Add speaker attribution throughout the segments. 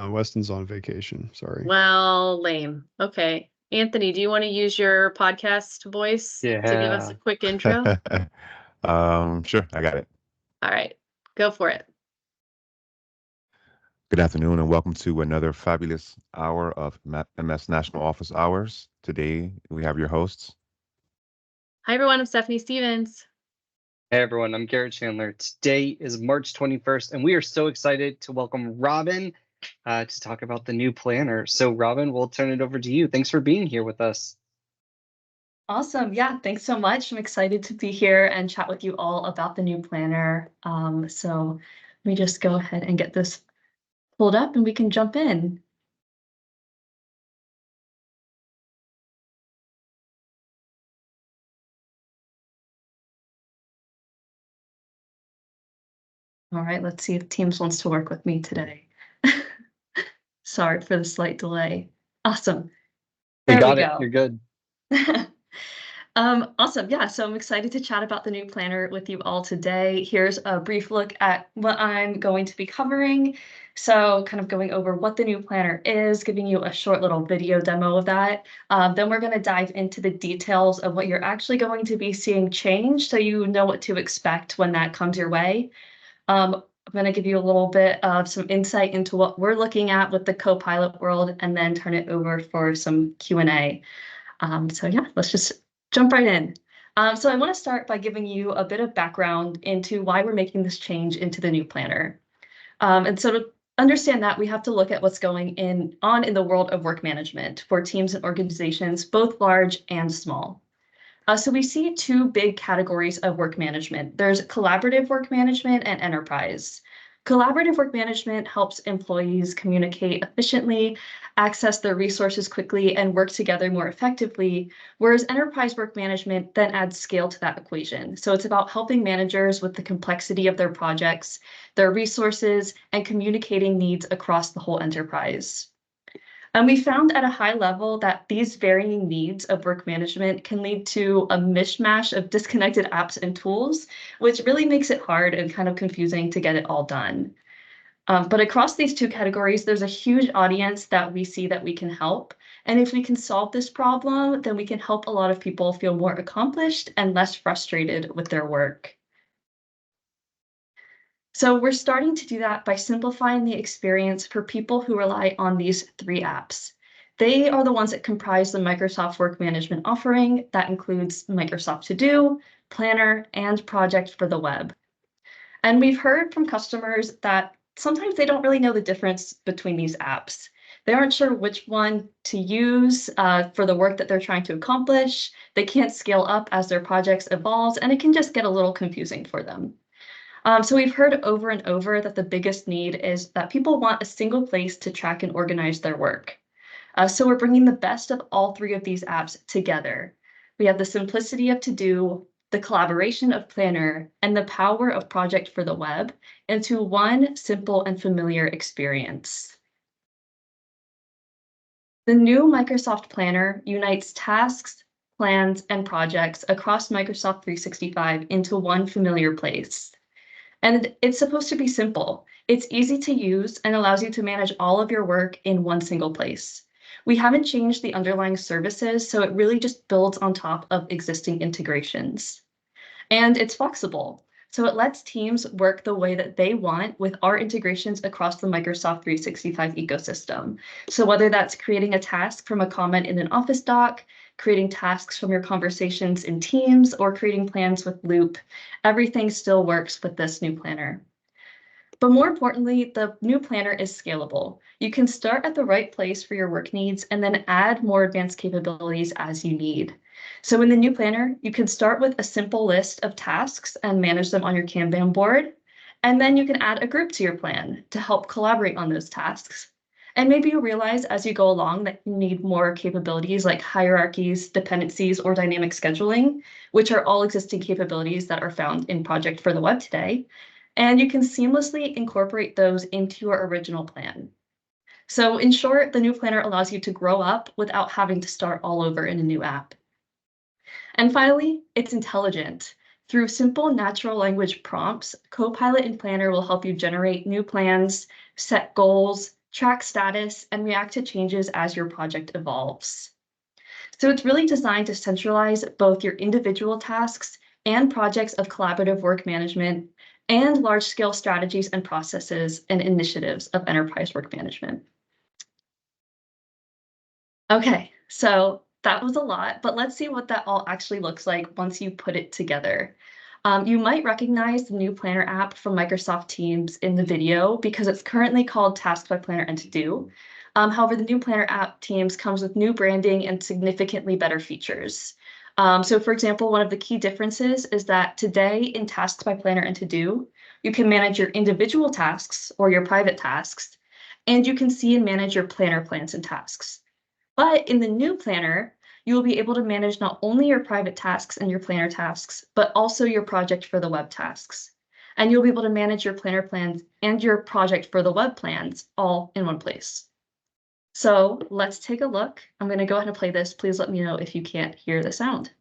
Speaker 1: Weston's on vacation. Sorry.
Speaker 2: Well, lame. Okay. Anthony, do you want to use your podcast voice to give us a
Speaker 3: Yeah.
Speaker 2: quick intro?
Speaker 4: Sure, I got it.
Speaker 2: All right, go for it.
Speaker 4: Good afternoon and welcome to another fabulous hour of MS National Office Hours. Today we have your hosts.
Speaker 2: Hi, everyone. I'm Stephanie Stevens.
Speaker 3: Hey everyone, I'm Garrett Chandler. Today is March 21st, and we are so excited to welcome Robin to talk about the new planner. So Robin, we'll turn it over to you. Thanks for being here with us.
Speaker 5: Awesome. Yeah, thanks so much. I'm excited to be here and chat with you all about the new planner. So let me just go ahead and get this pulled up and we can jump in. All right, let's see if Teams wants to work with me today. Sorry for the slight delay. Awesome.
Speaker 3: There we go. You're good.
Speaker 5: Awesome. Yeah, so I'm excited to chat about the new planner with you all today. Here's a brief look at what I'm going to be covering. So kind of going over what the new planner is, giving you a short little video demo of that. Then we're going to dive into the details of what you're actually going to be seeing change so you know what to expect when that comes your way. I'm going to give you a little bit of some insight into what we're looking at with the Copilot world and then turn it over for some Q&A. So yeah, let's just jump right in. So I want to start by giving you a bit of background into why we're making this change into the new planner. And so to understand that, we have to look at what's going on in the world of work management for teams and organizations, both large and small. So we see two big categories of work management. There's collaborative work management and enterprise. Collaborative work management helps employees communicate efficiently, access their resources quickly, and work together more effectively, whereas enterprise work management then adds scale to that equation. So it's about helping managers with the complexity of their projects, their resources, and communicating needs across the whole enterprise. And we found at a high level that these varying needs of work management can lead to a mishmash of disconnected apps and tools, which really makes it hard and kind of confusing to get it all done. But across these two categories, there's a huge audience that we see that we can help. And if we can solve this problem, then we can help a lot of people feel more accomplished and less frustrated with their work. So we're starting to do that by simplifying the experience for people who rely on these three apps. They are the ones that comprise the Microsoft Work Management offering that includes Microsoft To Do, Planner, and Project for the web. And we've heard from customers that sometimes they don't really know the difference between these apps. They aren't sure which one to use for the work that they're trying to accomplish. They can't scale up as their projects evolve, and it can just get a little confusing for them. So we've heard over and over that the biggest need is that people want a single place to track and organize their work. So we're bringing the best of all three of these apps together. We have the simplicity of To Do, the collaboration of Planner, and the power of Project for the web into one simple and familiar experience. The new Microsoft Planner unites tasks, plans, and projects across Microsoft 365 into one familiar place. And it's supposed to be simple. It's easy to use and allows you to manage all of your work in one single place. We haven't changed the underlying services, so it really just builds on top of existing integrations. And it's flexible, so it lets teams work the way that they want with our integrations across the Microsoft 365 ecosystem. So whether that's creating a task from a comment in an Office doc, creating tasks from your conversations in Teams, or creating plans with Loop, everything still works with this new planner. But more importantly, the new planner is scalable. You can start at the right place for your work needs and then add more advanced capabilities as you need. So in the new planner, you can start with a simple list of tasks and manage them on your Kanban board. And then you can add a group to your plan to help collaborate on those tasks. And maybe you realize as you go along that you need more capabilities like hierarchies, dependencies, or dynamic scheduling, which are all existing capabilities that are found in Project for the Web today. And you can seamlessly incorporate those into your original plan. So in short, the new planner allows you to grow up without having to start all over in a new app. And finally, it's intelligent. Through simple natural language prompts, Copilot and Planner will help you generate new plans, set goals, track status, and react to changes as your project evolves. So it's really designed to centralize both your individual tasks and projects of collaborative work management and large-scale strategies and processes and initiatives of enterprise work management. Okay, so that was a lot, but let's see what that all actually looks like once you put it together. You might recognize the new Planner app from Microsoft Teams in the video because it's currently called Tasks by Planner and To Do. However, the new Planner app Teams comes with new branding and significantly better features. So for example, one of the key differences is that today in Tasks by Planner and To Do, you can manage your individual tasks or your private tasks, and you can see and manage your planner plans and tasks. But in the new planner, you will be able to manage not only your private tasks and your planner tasks, but also your project for the web tasks. And you'll be able to manage your planner plans and your project for the web plans all in one place. So let's take a look. I'm going to go ahead and play this. Please let me know if you can't hear the sound.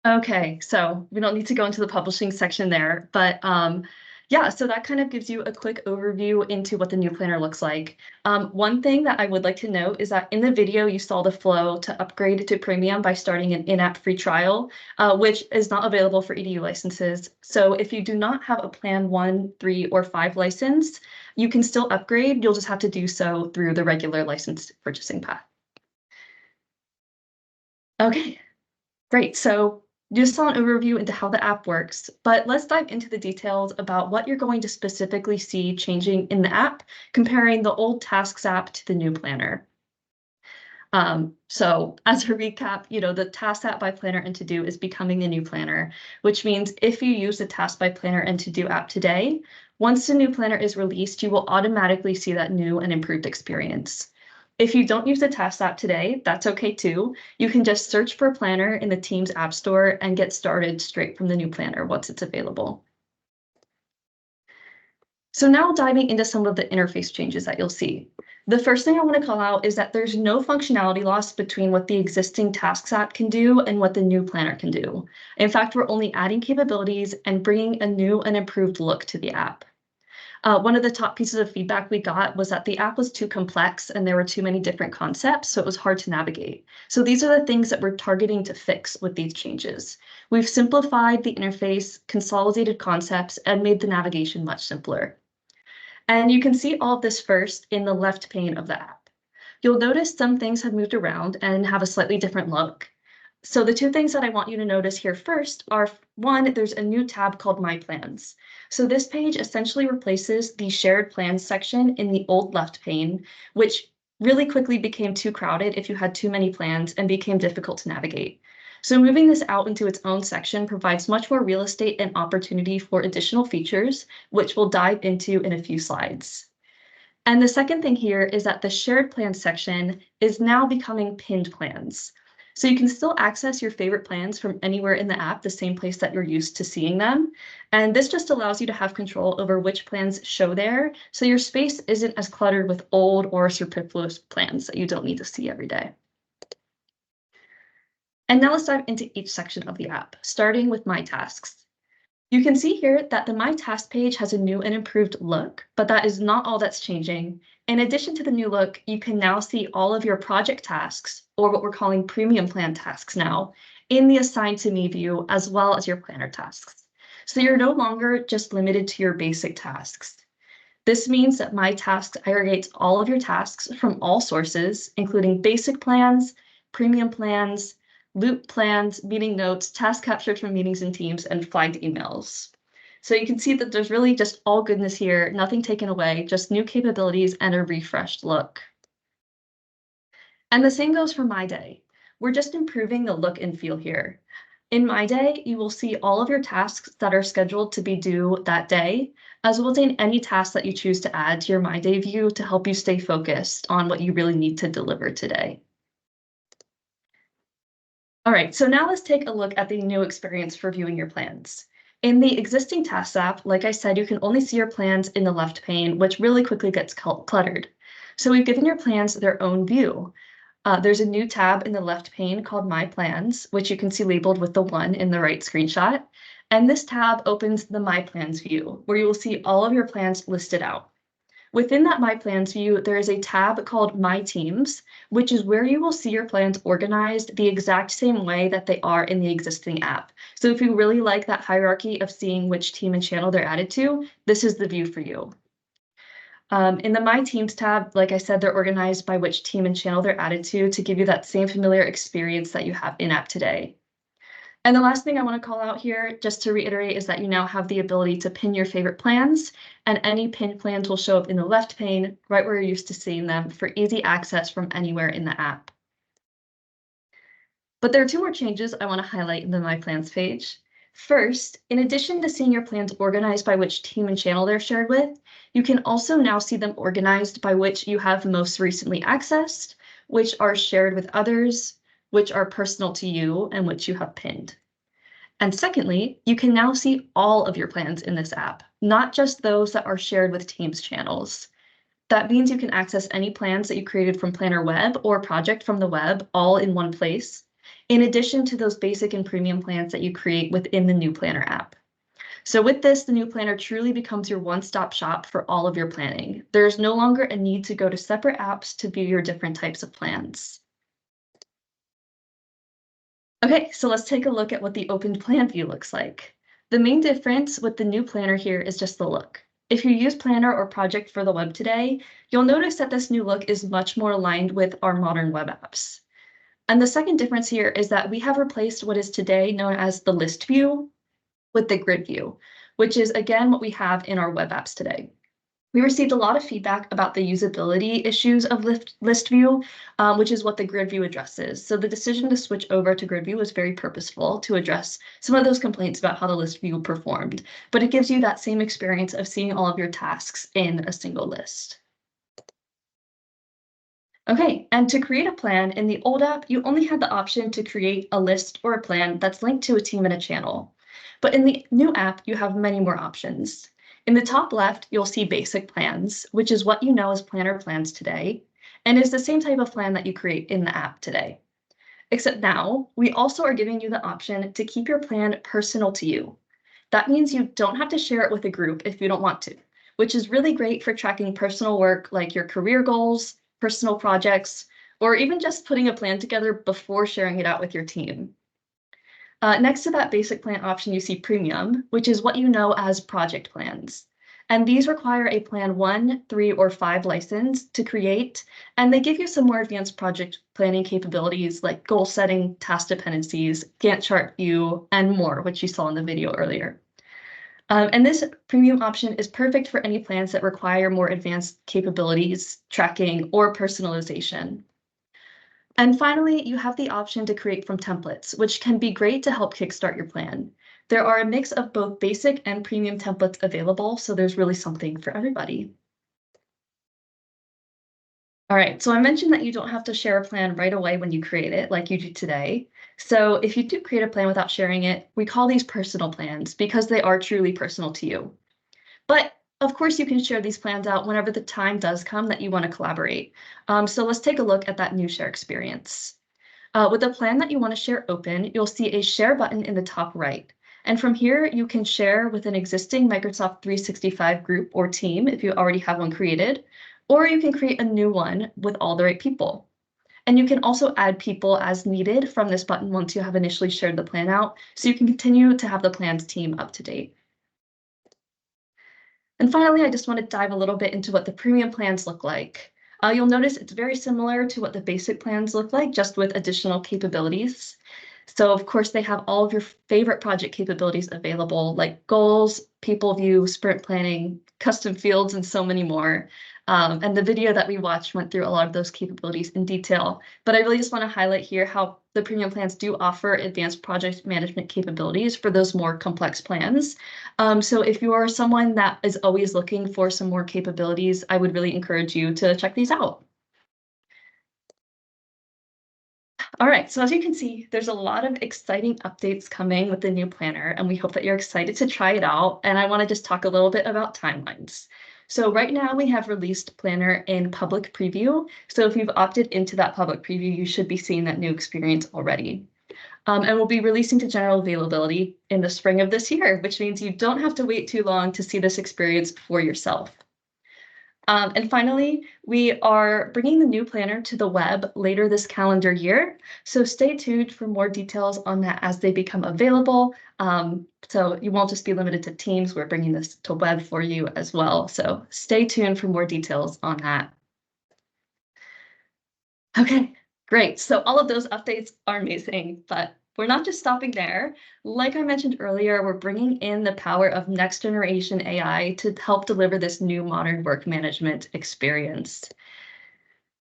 Speaker 5: Okay, so we don't need to go into the publishing section there, but yeah, so that kind of gives you a quick overview into what the new planner looks like. One thing that I would like to note is that in the video, you saw the flow to upgrade to premium by starting an in-app free trial, which is not available for EDU licenses. So if you do not have a plan 1, 3, or 5 license, you can still upgrade. You'll just have to do so through the regular licensed purchasing path. Okay, great. So you just saw an overview into how the app works, but let's dive into the details about what you're going to specifically see changing in the app, comparing the old Tasks app to the new planner. So as a recap, the Task app by Planner and To Do is becoming the new planner, which means if you use the Task by Planner and To Do app today, once the new planner is released, you will automatically see that new and improved experience. If you don't use the Task app today, that's okay too. You can just search for Planner in the Teams App Store and get started straight from the new planner once it's available. So now diving into some of the interface changes that you'll see. The first thing I want to call out is that there's no functionality loss between what the existing Tasks app can do and what the new planner can do. In fact, we're only adding capabilities and bringing a new and improved look to the app. One of the top pieces of feedback we got was that the app was too complex and there were too many different concepts, so it was hard to navigate. So these are the things that we're targeting to fix with these changes. We've simplified the interface, consolidated concepts, and made the navigation much simpler. And you can see all of this first in the left pane of the app. You'll notice some things have moved around and have a slightly different look. So the two things that I want you to notice here first are, one, there's a new tab called My Plans. So this page essentially replaces the Shared Plans section in the old left pane, which really quickly became too crowded if you had too many plans and became difficult to navigate. So moving this out into its own section provides much more real estate and opportunity for additional features, which we'll dive into in a few slides. And the second thing here is that the Shared Plans section is now becoming pinned plans. So you can still access your favorite plans from anywhere in the app, the same place that you're used to seeing them. And this just allows you to have control over which plans show there, so your space isn't as cluttered with old or superfluous plans that you don't need to see every day. And now let's dive into each section of the app, starting with My Tasks. You can see here that the My Task page has a new and improved look, but that is not all that's changing. In addition to the new look, you can now see all of your project tasks, or what we're calling premium plan tasks now, in the Assigned to Me view, as well as your planner tasks. So you're no longer just limited to your basic tasks. This means that My Tasks aggregates all of your tasks from all sources, including basic plans, premium plans, loop plans, meeting notes, task captured from meetings and teams, and flagged emails. So you can see that there's really just all goodness here, nothing taken away, just new capabilities and a refreshed look. And the same goes for My Day. We're just improving the look and feel here. In My Day, you will see all of your tasks that are scheduled to be due that day, as well as any tasks that you choose to add to your My Day view to help you stay focused on what you really need to deliver today. All right, so now let's take a look at the new experience for viewing your plans. In the existing Tasks app, like I said, you can only see your plans in the left pane, which really quickly gets cluttered. So we've given your plans their own view. There's a new tab in the left pane called My Plans, which you can see labeled with the 1 in the right screenshot. And this tab opens the My Plans view, where you will see all of your plans listed out. Within that My Plans view, there is a tab called My Teams, which is where you will see your plans organized the exact same way that they are in the existing app. So if you really like that hierarchy of seeing which team and channel they're added to, this is the view for you. In the My Teams tab, like I said, they're organized by which team and channel they're added to give you that same familiar experience that you have in-app today. And the last thing I want to call out here, just to reiterate, is that you now have the ability to pin your favorite plans, and any pinned plans will show up in the left pane, right where you're used to seeing them, for easy access from anywhere in the app. But there are two more changes I want to highlight in the My Plans page. First, in addition to seeing your plans organized by which team and channel they're shared with, you can also now see them organized by which you have most recently accessed, which are shared with others, which are personal to you, and which you have pinned. And secondly, you can now see all of your plans in this app, not just those that are shared with Teams channels. That means you can access any plans that you created from Planner Web or Project from the web all in one place. in addition to those basic and premium plans that you create within the New Planner app. So with this, the New Planner truly becomes your one-stop shop for all of your planning. There's no longer a need to go to separate apps to view your different types of plans. Okay, so let's take a look at what the opened plan view looks like. The main difference with the New Planner here is just the look. If you use Planner or Project for the web today, you'll notice that this new look is much more aligned with our modern web apps. And the second difference here is that we have replaced what is today known as the list view with the grid view, which is again what we have in our web apps today. We received a lot of feedback about the usability issues of list view, which is what the grid view addresses. So the decision to switch over to grid view was very purposeful to address some of those complaints about how the list view performed, but it gives you that same experience of seeing all of your tasks in a single list. Okay, and to create a plan in the old app, you only had the option to create a list or a plan that's linked to a team and a channel. But in the new app, you have many more options. In the top left, you'll see basic plans, which is what you know as planner plans today, and is the same type of plan that you create in the app today. Except now, we also are giving you the option to keep your plan personal to you. That means you don't have to share it with a group if you don't want to, which is really great for tracking personal work like your career goals, personal projects, or even just putting a plan together before sharing it out with your team. Next to that basic plan option, you see premium, which is what you know as project plans. And these require a plan 1, 3, or 5 license to create, and they give you some more advanced project planning capabilities like goal setting, task dependencies, Gantt chart view, and more, which you saw in the video earlier. And this premium option is perfect for any plans that require more advanced capabilities, tracking, or personalization. And finally, you have the option to create from templates, which can be great to help kickstart your plan. There are a mix of both basic and premium templates available, so there's really something for everybody. All right, so I mentioned that you don't have to share a plan right away when you create it like you do today. So if you do create a plan without sharing it, we call these personal plans because they are truly personal to you. But of course, you can share these plans out whenever the time does come that you want to collaborate. So let's take a look at that new share experience. With the plan that you want to share open, you'll see a share button in the top right. And from here, you can share with an existing Microsoft 365 group or team if you already have one created, or you can create a new one with all the right people. And you can also add people as needed from this button once you have initially shared the plan out, so you can continue to have the plans team up to date. And finally, I just want to dive a little bit into what the premium plans look like. You'll notice it's very similar to what the basic plans look like, just with additional capabilities. So of course, they have all of your favorite project capabilities available, like goals, people view, sprint planning, custom fields, and so many more. And the video that we watched went through a lot of those capabilities in detail. But I really just want to highlight here how the premium plans do offer advanced project management capabilities for those more complex plans. So if you are someone that is always looking for some more capabilities, I would really encourage you to check these out. All right, so as you can see, there's a lot of exciting updates coming with the new planner, and we hope that you're excited to try it out. And I want to just talk a little bit about timelines. So right now we have released Planner in public preview. So if you've opted into that public preview, you should be seeing that new experience already. And we'll be releasing to general availability in the spring of this year, which means you don't have to wait too long to see this experience for yourself. And finally, we are bringing the new planner to the web later this calendar year. So stay tuned for more details on that as they become available. So you won't just be limited to Teams. We're bringing this to web for you as well. So stay tuned for more details on that. Okay, great. So all of those updates are amazing, but we're not just stopping there. Like I mentioned earlier, we're bringing in the power of next generation AI to help deliver this new modern work management experience.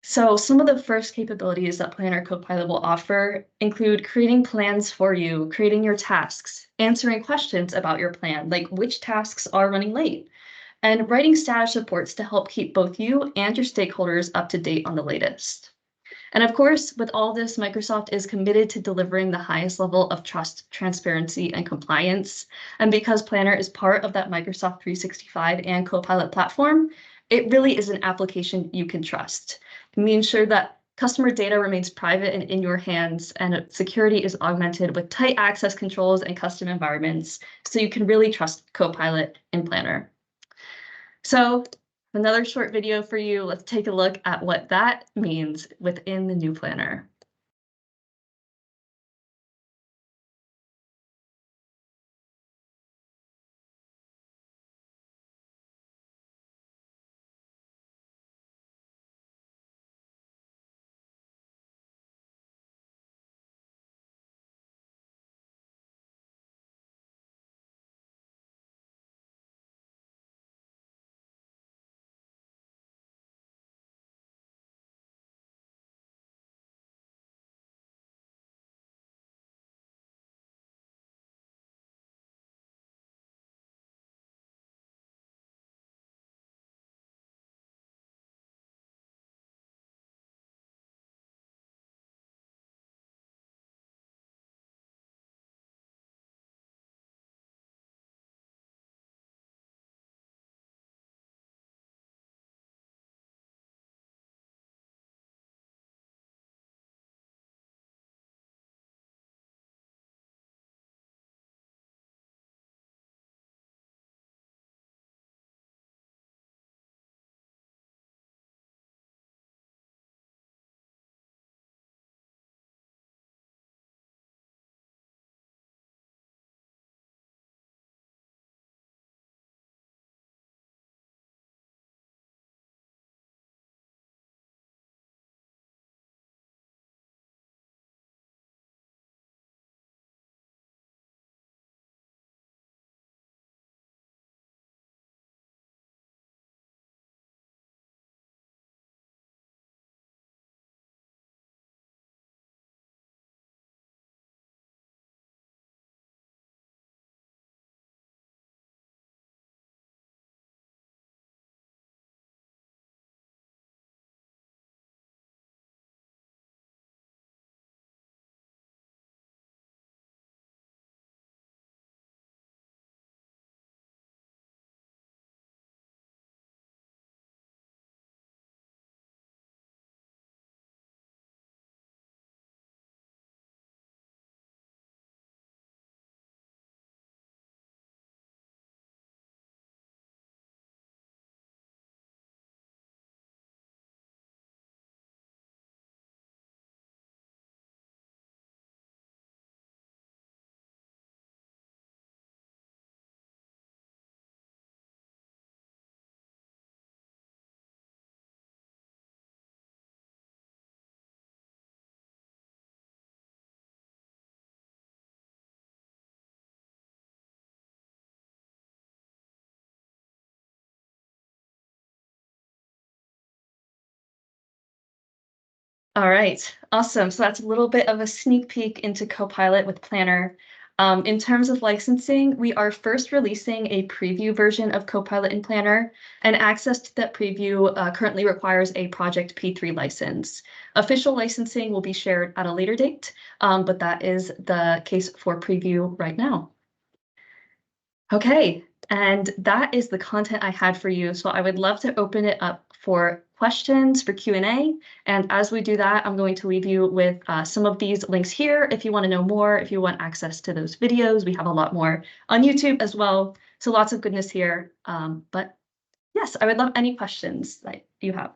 Speaker 5: So some of the first capabilities that Planner Copilot will offer include creating plans for you, creating your tasks, answering questions about your plan, like which tasks are running late, and writing status reports to help keep both you and your stakeholders up to date on the latest. And of course, with all this, Microsoft is committed to delivering the highest level of trust, transparency, and compliance. And because Planner is part of that Microsoft 365 and Copilot platform, it really is an application you can trust. We ensure that Customer data remains private and in your hands, and security is augmented with tight access controls and custom environments, so you can really trust Copilot in Planner. So another short video for you. Let's take a look at what that means within the new Planner. All right, awesome. So that's a little bit of a sneak peek into Copilot with Planner. In terms of licensing, we are first releasing a preview version of Copilot in Planner, and access to that preview currently requires a Project P3 license. Official licensing will be shared at a later date, but that is the case for preview right now. Okay, and that is the content I had for you. So I would love to open it up for questions, for Q&A. And as we do that, I'm going to leave you with some of these links here. If you want to know more, if you want access to those videos, we have a lot more on YouTube as well. So lots of goodness here. But yes, I would love any questions that you have.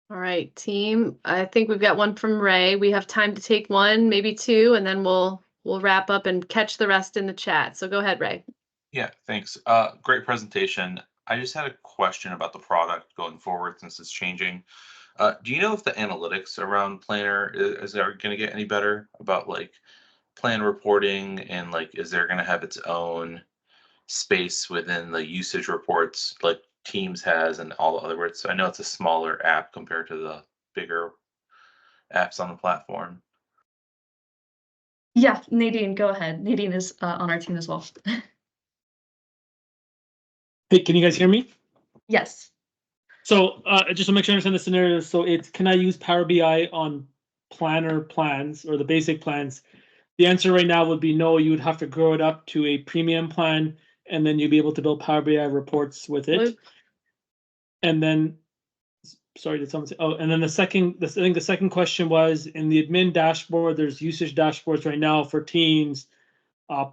Speaker 2: All right, team. I think we've got one from Ray. We have time to take one, maybe two, and then we'll wrap up and catch the rest in the chat. So go ahead, Ray.
Speaker 6: Yeah, thanks. Great presentation. I just had a question about the product going forward since it's changing. Do you know if the analytics around Planner is there going to get any better about like plan reporting and like is there going to have its own space within the usage reports like Teams has and all the other words? So I know it's a smaller app compared to the bigger apps on the platform.
Speaker 5: Yeah, Nadine, go ahead. Nadine is on our team as well.
Speaker 7: Hey, can you guys hear me?
Speaker 5: Yes.
Speaker 7: So just to make sure I understand the scenario, so it's can I use Power BI on Planner plans or the basic plans? The answer right now would be no. You would have to grow it up to a premium plan, and then you'd be able to build Power BI reports with it.
Speaker 2: Luke?
Speaker 7: And then sorry, did someone say? Oh, and then I think the second question was in the admin dashboard. There's usage dashboards right now for teams,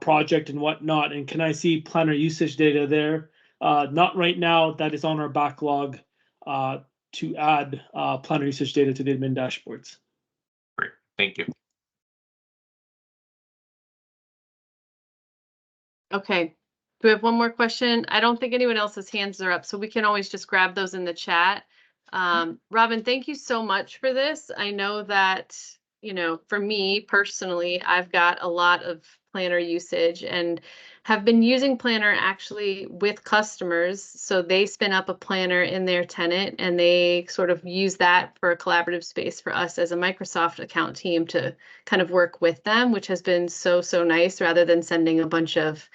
Speaker 7: project and whatnot. And can I see planner usage data there? Not right now. That is on our backlog to add planner usage data to the admin dashboards.
Speaker 6: Great, thank you.
Speaker 2: Okay. Do we have one more question? I don't think anyone else's hands are up, so we can always just grab those in the chat. Robin, thank you so much for this. I know that, for me personally, I've got a lot of planner usage and have been using Planner actually with customers. So they spin up a planner in their tenant and they sort of use that for a collaborative space for us as a Microsoft account team to kind of work with them, which has been so nice rather than sending a bunch of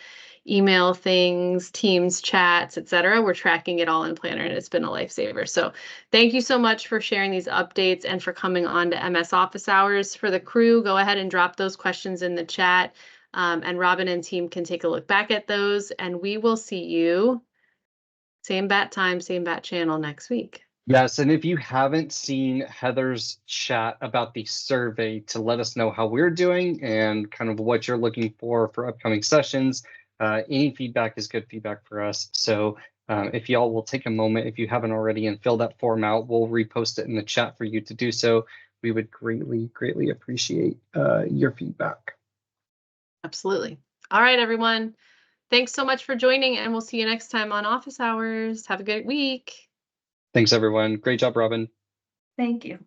Speaker 2: email things, Teams chats, etc. We're tracking it all in Planner and it's been a lifesaver. So thank you so much for sharing these updates and for coming on to MS Office Hours. For the crew, go ahead and drop those questions in the chat. And Robin and team can take a look back at those and we will see you same bat time, same bat channel next week.
Speaker 3: Yes, and if you haven't seen Heather's chat about the survey to let us know how we're doing and kind of what you're looking for upcoming sessions, any feedback is good feedback for us. So if y'all will take a moment, if you haven't already, and fill that form out, we'll repost it in the chat for you to do so. We would greatly appreciate your feedback.
Speaker 2: Absolutely. All right, everyone. Thanks so much for joining and we'll see you next time on Office Hours. Have a good week.
Speaker 3: Thanks, everyone. Great job, Robin.
Speaker 5: Thank you.